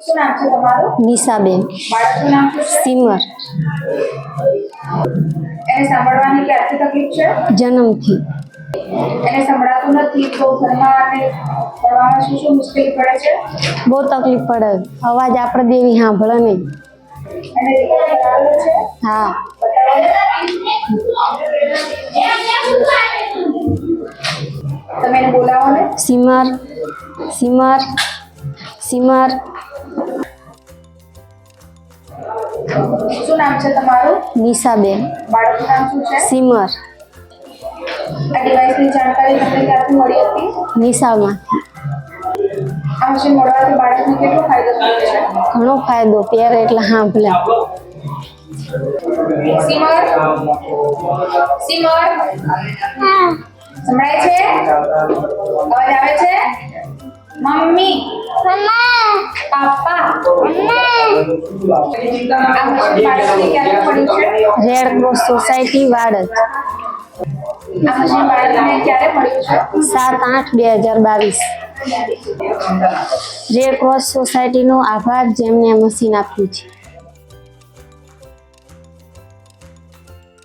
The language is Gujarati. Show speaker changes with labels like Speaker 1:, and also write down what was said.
Speaker 1: શું નામ છે તમારું?
Speaker 2: નિશાબેન.
Speaker 1: બાળકનું નામ શું છે?
Speaker 2: સિમર.
Speaker 1: એને સાંભળવાની ક્યારથી તકલીફ છે?
Speaker 2: જન્મથી.
Speaker 1: એને સંભળાતું નથી તો ઘરમાં અને ભણવામાં શું શું મુશ્કેલી પડે છે?
Speaker 2: બહુ તકલીફ પડે. અવાજ આપણે દેવી સાંભળે નહીં.
Speaker 1: એને રિપોર્ટ કરાવેલો છે?
Speaker 2: હા.
Speaker 1: તમે એને બોલાવો ને.
Speaker 2: Simmer simmer simmer.
Speaker 1: શું નામ છે તમારું?
Speaker 2: નિશાબેન.
Speaker 1: બાળકનું નામ શું છે?
Speaker 2: સિમર.
Speaker 1: આ ડિવાઇસની જાણકારી તમને ક્યાંથી મળી હતી?
Speaker 2: નિશામાંથી.
Speaker 1: આ મશીન મળવાથી બાળકને કેટલો ફાયદો થયો છે?
Speaker 2: ઘણો ફાયદો. પહેરે એટલે સાંભળે.
Speaker 1: સિમર સિમર સંભળાય છે? અવાજ આવે છે? મમ્મી પાપા આ મશીન બાળકને ક્યાંથી મળ્યું છે?
Speaker 2: Red cross society Vadaj.
Speaker 1: આ મશીન બાળકને ક્યારે મળ્યું છે?
Speaker 2: 7/8/2022. રેડ ક્રોસ સોસાયટીનો આભાર જેમને આ મશીન આપ્યું છે.